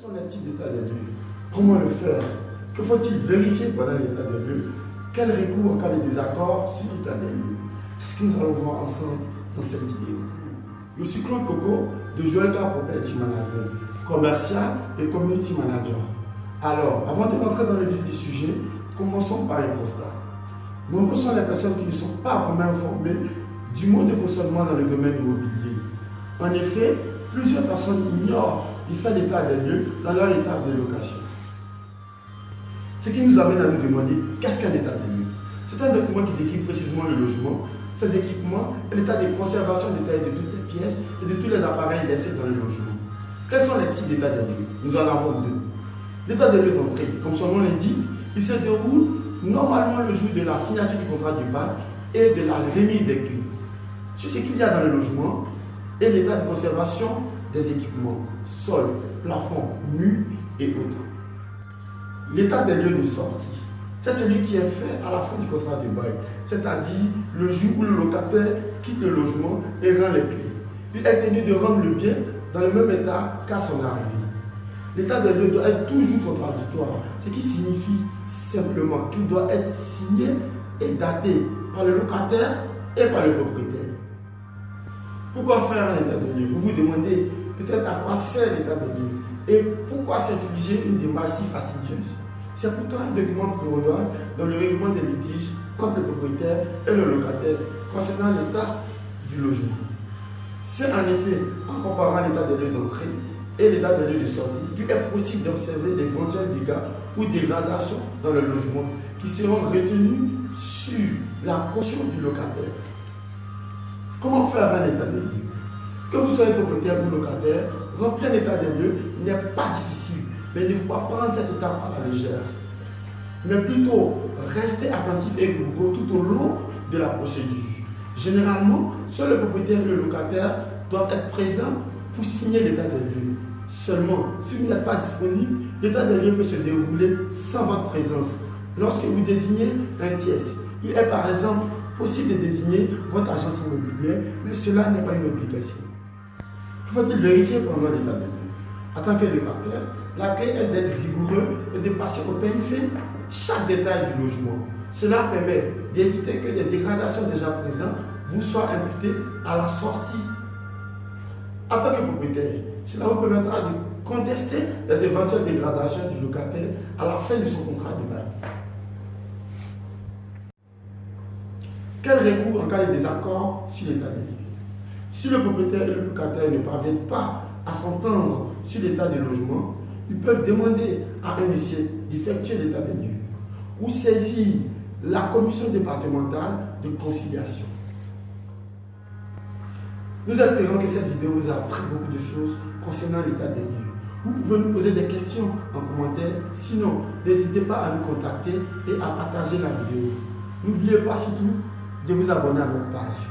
sont les types d'état des lieux? Comment le faire? Que faut-il vérifier pendant l'état des lieux? Quel recours en cas de désaccord sur l'état des lieux? C'est ce que nous allons voir ensemble dans cette vidéo. Je suis Claude Coco de Joel Car Property Manager, commercial et community manager. Alors, avant de rentrer dans le vif du sujet, commençons par un constat. Nombreux sont les personnes qui ne sont pas vraiment informées du mode de fonctionnement dans le domaine immobilier. En effet, plusieurs personnes ignorent les faits d'état des lieux dans leur état de location. Ce qui nous amène à nous demander qu'est-ce qu'un état des lieux. C'est un document qui décrit précisément le logement, ses équipements et l'état de conservation détaillé de toutes les pièces et de tous les appareils laissés dans le logement. Quels sont les types d'état des lieux? Nous en avons deux. L'état des lieux d'entrée, comme son nom l'indique, il se déroule normalement le jour de la signature du contrat du bail et de la remise des clés. Sur ce qu'il y a dans le logement et l'état de conservation des équipements, sol, plafond, murs et autres. L'état des lieux de sortie, c'est celui qui est fait à la fin du contrat de bail, c'est-à-dire le jour où le locataire quitte le logement et rend les clés. Il est tenu de rendre le bien dans le même état qu'à son arrivée. L'état des lieux doit être toujours contradictoire, ce qui signifie simplement qu'il doit être signé et daté par le locataire et par le propriétaire. Pourquoi faire un état des lieux? Vous vous demandez peut-être à quoi sert l'état des lieux et pourquoi s'infliger une démarche si fastidieuse. C'est pourtant un document primordial dans le règlement des litiges entre le propriétaire et le locataire concernant l'état du logement. C'est en effet en comparant l'état des lieux d'entrée et l'état des lieux de sortie qu'il est possible d'observer d'éventuels dégâts ou dégradations dans le logement qui seront retenus sur la caution du locataire. Comment faire un état des lieux? Que vous soyez propriétaire ou locataire, remplir l'état des lieux n'est pas difficile, mais il ne faut pas prendre cette étape à la légère, mais plutôt rester attentif et rigoureux tout au long de la procédure. Généralement, seul le propriétaire et le locataire doivent être présents pour signer l'état des lieux. Seulement, si vous n'êtes pas disponible, l'état des lieux peut se dérouler sans votre présence. Lorsque vous désignez un tiers, il est par exemple possible de désigner votre agence immobilière, mais cela n'est pas une obligation. Que faut-il vérifier pendant l'état des lieux? En tant que locataire, la clé est d'être rigoureux et de passer au peigne fin chaque détail du logement. Cela permet d'éviter que des dégradations déjà présentes vous soient imputées à la sortie. En tant que propriétaire, cela vous permettra de contester les éventuelles dégradations du locataire à la fin de son contrat de bail. Quel recours en cas de désaccord sur l'état des lieux? Si le propriétaire et le locataire ne parviennent pas à s'entendre sur l'état du logement, ils peuvent demander à un huissier d'effectuer l'état des lieux ou saisir la commission départementale de conciliation. Nous espérons que cette vidéo vous a appris beaucoup de choses concernant l'état des lieux. Vous pouvez nous poser des questions en commentaire, sinon n'hésitez pas à nous contacter et à partager la vidéo. N'oubliez pas surtout de vous abonner à notre page.